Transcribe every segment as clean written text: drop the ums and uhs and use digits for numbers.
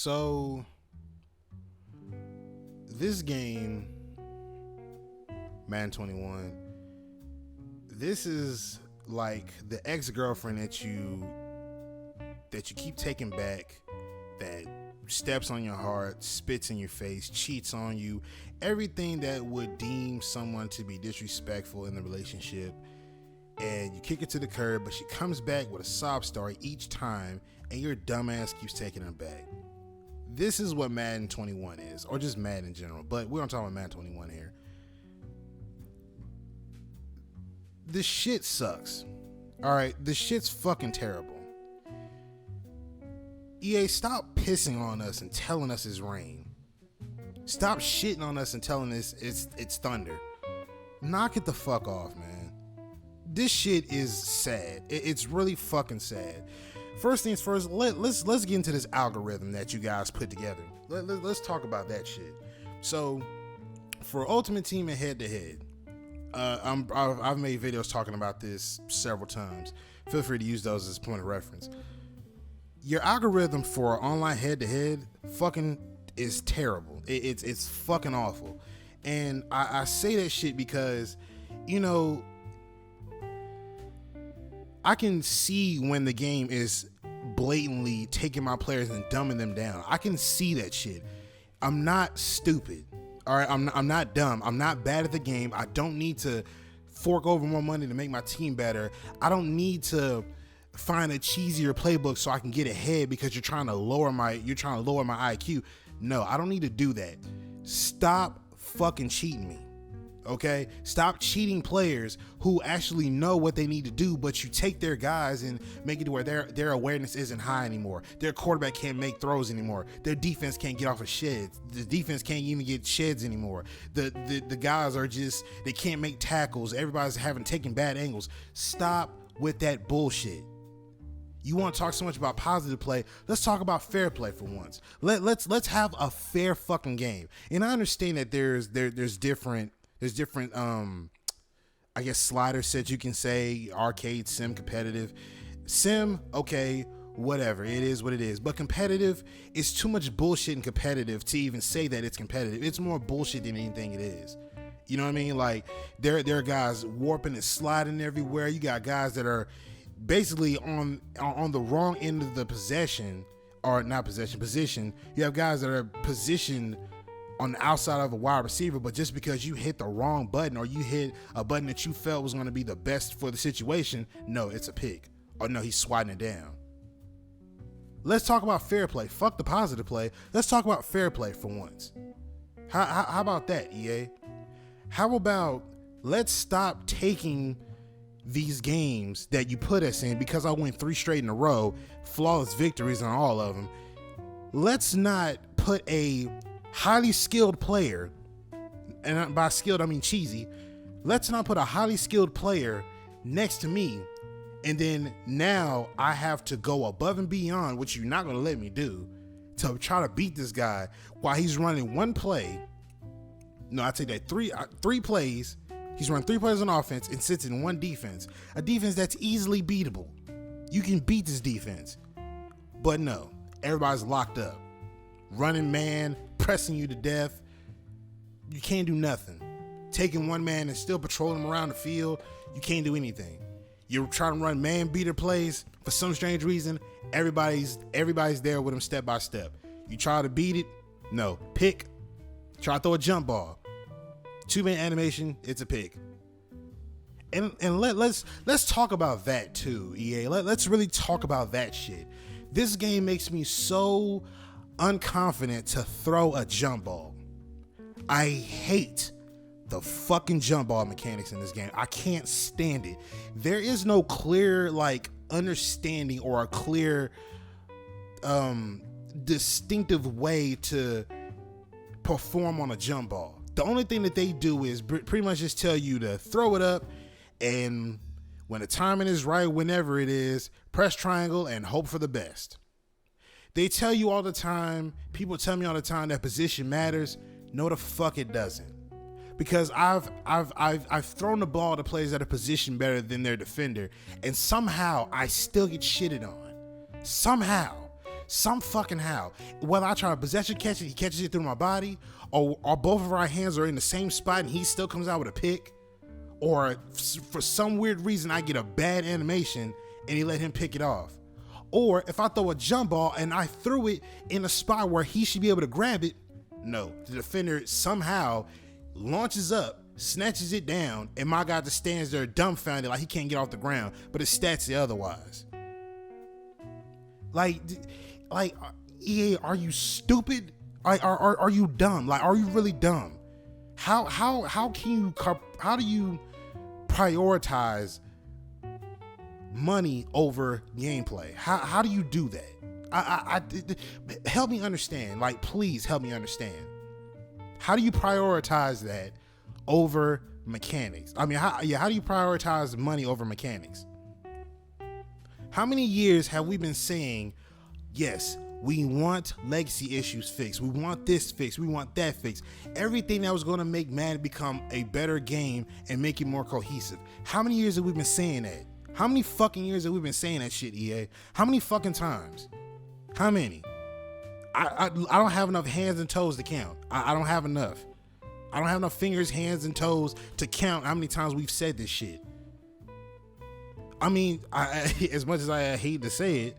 So this game, Madden 21, this is like the ex-girlfriend that you keep taking back, that steps on your heart, spits in your face, cheats on you, everything that would deem someone to be disrespectful in the relationship, and you kick it to the curb, but she comes back with a sob story each time, and your dumbass keeps taking her back. This is what Madden 21 is, or just Madden in general, but we don't talk about Madden 21 here. This shit sucks. Alright, this shit's fucking terrible. EA, stop pissing on us and telling us it's rain. Stop shitting on us and telling us it's thunder. Knock it the fuck off, man. This shit is sad. It's really fucking sad. First things first, let's get into this algorithm that you guys put together. Let's talk about that shit. So, for Ultimate Team and head-to-head, I've made videos talking about this several times. Feel free to use those as a point of reference. Your algorithm for online head-to-head fucking is terrible. It's fucking awful. And I say that shit because, you know, I can see when the game is blatantly taking my players and dumbing them down. I can see that shit. I'm not stupid. All right, I'm not dumb. I'm not bad at the game. I don't need to fork over more money to make my team better. I don't need to find a cheesier playbook so I can get ahead because you're trying to lower my IQ. No, I don't need to do that. Stop fucking cheating me. Okay? Stop cheating players who actually know what they need to do, but you take their guys and make it to where their awareness isn't high anymore. Their quarterback can't make throws anymore. Their defense can't get off of sheds. The defense can't even get sheds anymore. The guys are just, they can't make tackles. Everybody's taking bad angles. Stop with that bullshit. You want to talk so much about positive play? Let's talk about fair play for once. Let's have a fair fucking game. And I understand that there's different I guess slider sets, you can say, arcade, sim, competitive. Sim, okay, whatever, it is what it is. But competitive is too much bullshit in competitive to even say that it's competitive. It's more bullshit than anything it is. You know what I mean? Like, there are guys warping and sliding everywhere. You got guys that are basically on the wrong end of the position. You have guys that are positioned on the outside of a wide receiver, but just because you hit the wrong button or you hit a button that you felt was going to be the best for the situation, no, it's a pick. Or no, he's swatting it down. Let's talk about fair play. Fuck the positive play. Let's talk about fair play for once. How about that, EA? How about let's stop taking these games that you put us in, because I went 3 straight in a row, flawless victories on all of them. Let's not put a highly skilled player, and by skilled I mean cheesy, let's not put a highly skilled player next to me, and then now I have to go above and beyond, which you're not going to let me do, to try to beat this guy while he's running one play. No, I take that, three plays. He's run 3 plays on offense and sits in one defense, a defense that's easily beatable. You can beat this defense, but no, everybody's locked up, running man, pressing you to death. You can't do nothing. Taking one man and still patrolling him around the field, you can't do anything. You're trying to run man beater plays for some strange reason. Everybody's there with him step by step. You try to beat it, no, pick. Try to throw a jump ball, 2-man animation, it's a pick. And let's talk about that too, EA. Let's really talk about that shit. This game makes me so unconfident to throw a jump ball. I hate the fucking jump ball mechanics in this game. I can't stand it. There is no clear understanding or a clear distinctive way to perform on a jump ball. The only thing that they do is pretty much just tell you to throw it up, and when the timing is right, whenever it is, press triangle and hope for the best. They tell you all the time, people tell me all the time that position matters. No, the fuck it doesn't. Because I've thrown the ball to players that are positioned better than their defender, and somehow I still get shitted on. Somehow Some fucking how. Whether I try to possession catch it, he catches it through my body, or both of our hands are in the same spot and he still comes out with a pick, or for some weird reason I get a bad animation and he let him pick it off. Or if I throw a jump ball and I threw it in a spot where he should be able to grab it, no, the defender somehow launches up, snatches it down, and my guy just stands there dumbfounded like he can't get off the ground, but his stats say otherwise. Like EA, are you stupid? Are you dumb? Like, are you really dumb? How do you prioritize money over gameplay? How do you do that? Help me understand. Like, please help me understand. How do you prioritize that over mechanics? I mean, how do you prioritize money over mechanics? How many years have we been saying, yes, we want legacy issues fixed, we want this fixed, we want that fixed, everything that was going to make Madden become a better game and make it more cohesive? How many years have we been saying that? How many fucking years have we been saying that shit, EA? How many fucking times? How many? I don't have enough hands and toes to count. I don't have enough. I don't have enough fingers, hands, and toes to count how many times we've said this shit. I mean, as much as I hate to say it,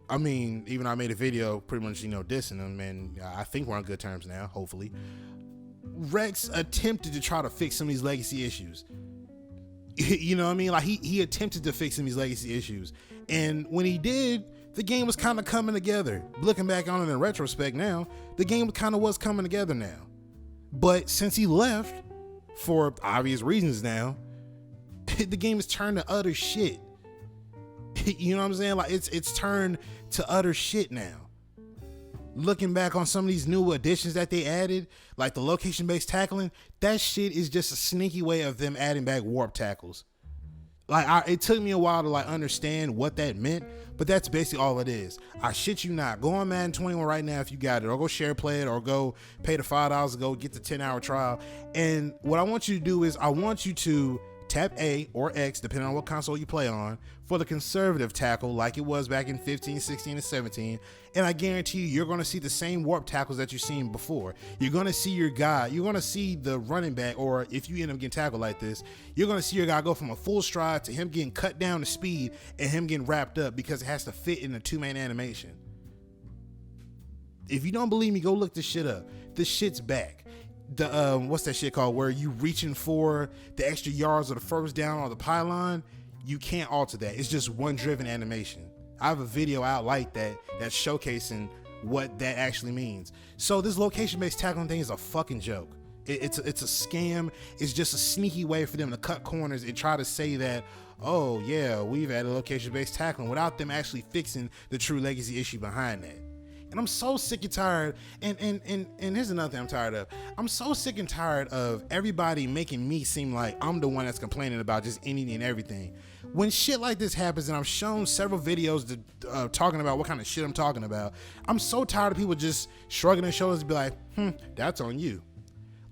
I mean, even I made a video pretty much, dissing them, and I think we're on good terms now, hopefully. Rex attempted to try to fix some of these legacy issues. You know what I mean? Like, he attempted to fix some of these legacy issues. And when he did, the game was kind of coming together. Looking back on it in retrospect now, the game kind of was coming together now. But since he left, for obvious reasons now, the game has turned to utter shit. You know what I'm saying? Like, it's turned to utter shit now. Looking back on some of these new additions that they added, like the location-based tackling, that shit is just a sneaky way of them adding back warp tackles. Like, it took me a while to understand what that meant, but that's basically all it is. I shit you not. Go on Madden 21 right now if you got it, or go share play it, or go pay the $5 to go get the 10-hour trial. And what I want you to do is I want you to tap A or X, depending on what console you play on, for the conservative tackle like it was back in 15, 16, and 17. And I guarantee you're going to see the same warp tackles that you've seen before. You're going to see your guy, you're going to see the running back, or if you end up getting tackled like this, you're going to see your guy go from a full stride to him getting cut down to speed and him getting wrapped up because it has to fit in a 2-man animation. If you don't believe me, go look this shit up. This shit's back. The what's that shit called, where you reaching for the extra yards or the first down or the pylon? You can't alter that. It's just one driven animation. I have a video out like that that's showcasing what that actually means. So this location-based tackling thing is a fucking joke. It's a scam. It's just a sneaky way for them to cut corners and try to say that, oh yeah, we've added location-based tackling, without them actually fixing the true legacy issue behind that. And I'm so sick and tired, and here's another thing I'm tired of. I'm so sick and tired of everybody making me seem like I'm the one that's complaining about just anything and everything. When shit like this happens, and I've shown several videos talking about what kind of shit I'm talking about, I'm so tired of people just shrugging their shoulders and be like, that's on you.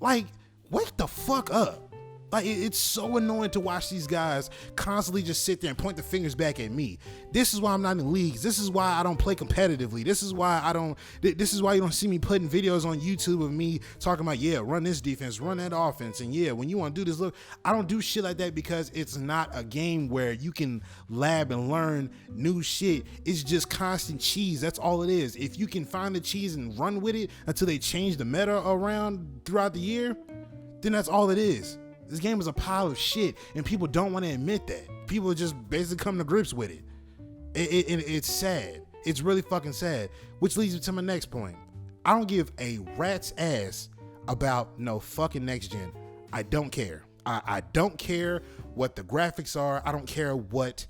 Like, wake the fuck up. Like, it's so annoying to watch these guys constantly just sit there and point the fingers back at me. This is why I'm not in leagues. This is why I don't play competitively. This is why you don't see me putting videos on YouTube of me talking about, yeah, run this defense, run that offense. And yeah, when you want to do this, look, I don't do shit like that because it's not a game where you can lab and learn new shit. It's just constant cheese. That's all it is. If you can find the cheese and run with it until they change the meta around throughout the year, then that's all it is. This game is a pile of shit, and people don't want to admit that. People just basically come to grips with it. It's sad. It's really fucking sad. Which leads me to my next point. I don't give a rat's ass about no fucking next gen. I don't care. I don't care what the graphics are. I don't care what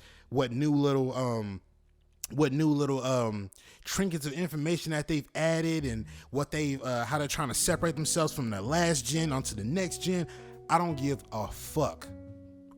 new little trinkets of information that they've added and what how they're trying to separate themselves from the last gen onto the next gen. I don't give a fuck.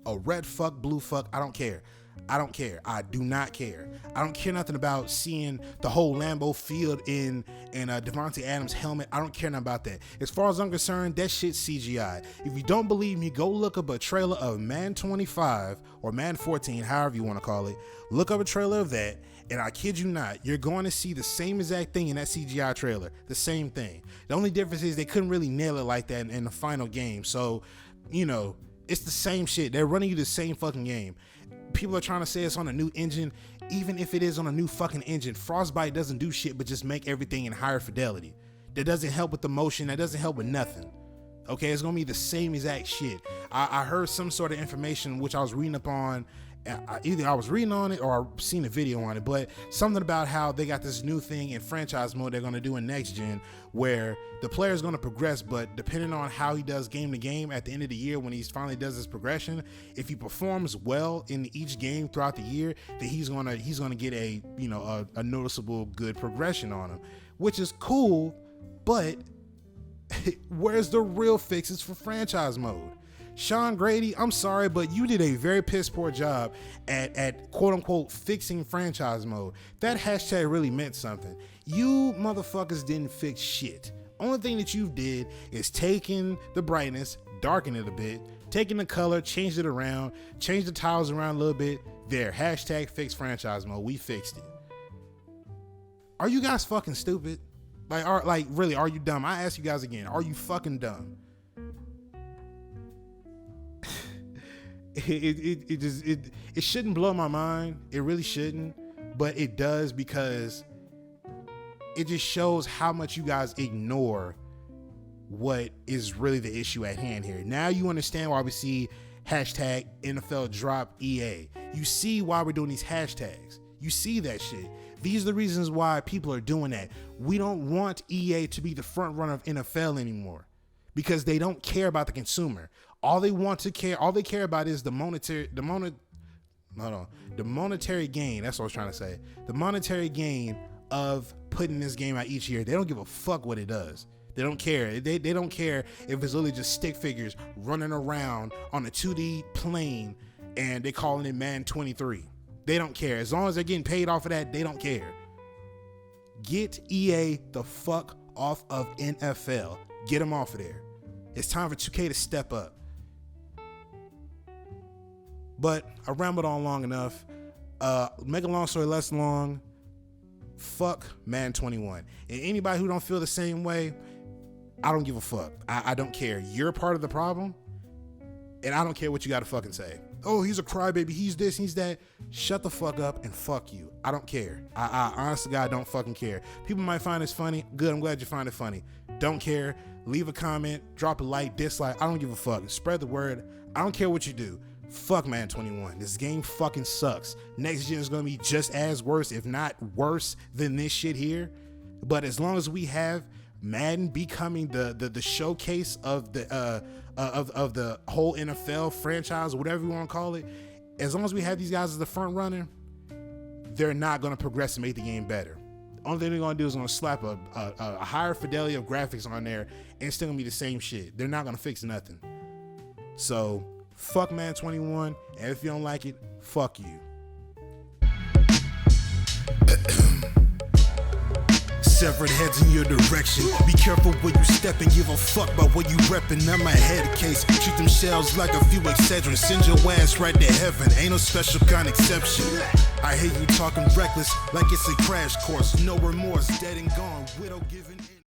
A red fuck, blue fuck, I don't care. I don't care. I do not care. I don't care nothing about seeing the whole Lambeau Field in Devontae Adams' helmet. I don't care nothing about that. As far as I'm concerned, that shit's CGI. If you don't believe me, go look up a trailer of Madden 25 or Madden 14, however you want to call it. Look up a trailer of that, and I kid you not, you're going to see the same exact thing in that CGI trailer. The same thing. The only difference is they couldn't really nail it like that in the final game. So, you know, it's the same shit. They're running you the same fucking game. People are trying to say it's on a new engine. Even if it is on a new fucking engine, Frostbite doesn't do shit but just make everything in higher fidelity. That doesn't help with the motion. That doesn't help with nothing. Okay, it's gonna be the same exact shit. I heard some sort of information which I was reading up on. Either I was reading on it or I seen a video on it, but something about how they got this new thing in franchise mode they're going to do in next gen where the player is going to progress, but depending on how he does game to game at the end of the year when he finally does his progression, if he performs well in each game throughout the year, then he's going to get a noticeable good progression on him, which is cool, but where's the real fixes for franchise mode? Sean Grady, I'm sorry, but you did a very piss poor job at quote unquote fixing franchise mode. That hashtag really meant something. You motherfuckers didn't fix shit. Only thing that you did is taking the brightness, darken it a bit, taking the color, changed it around, changed the tiles around a little bit. There, hashtag fix franchise mode. We fixed it. Are you guys fucking stupid? Really, are you dumb? I ask you guys again, are you fucking dumb? It shouldn't blow my mind. It really shouldn't, but it does because it just shows how much you guys ignore what is really the issue at hand here. Now you understand why we see hashtag NFL drop EA. You see why we're doing these hashtags. You see that shit. These are the reasons why people are doing that. We don't want EA to be the front runner of NFL anymore because they don't care about the consumer. All they care about is the monetary gain. That's what I was trying to say. The monetary gain of putting this game out each year. They don't give a fuck what it does. They don't care. They don't care if it's literally just stick figures running around on a 2D plane and they calling it Madden 23. They don't care. As long as they're getting paid off of that, they don't care. Get EA the fuck off of NFL. Get them off of there. It's time for 2K to step up. But I rambled on long enough. Make a long story less long. Fuck Madden 21. And anybody who don't feel the same way, I don't give a fuck. I don't care. You're part of the problem. And I don't care what you got to fucking say. Oh, he's a crybaby. He's this, he's that. Shut the fuck up and fuck you. I don't care. I honestly, God, don't fucking care. People might find this funny. Good, I'm glad you find it funny. Don't care. Leave a comment. Drop a like, dislike. I don't give a fuck. Spread the word. I don't care what you do. Fuck Madden 21. This game fucking sucks. Next gen is going to be just as worse, if not worse than this shit here. But as long as we have Madden becoming the showcase of the whole NFL franchise, whatever you want to call it, as long as we have these guys as the front runner, they're not going to progress and make the game better. The only thing they're going to do is going to slap a higher fidelity of graphics on there, and it's still going to be the same shit. They're not going to fix nothing. So fuck Madden 21, and if you don't like it, fuck you. Severed heads in your direction. Be careful where you step and give a fuck about where you reppin'. I'm ahead of case. Treat them shells like a few Excedrin. Send your ass right to heaven. Ain't no special kind exception. I hate you talking reckless like it's a crash course. No remorse, dead and gone. Widow giving.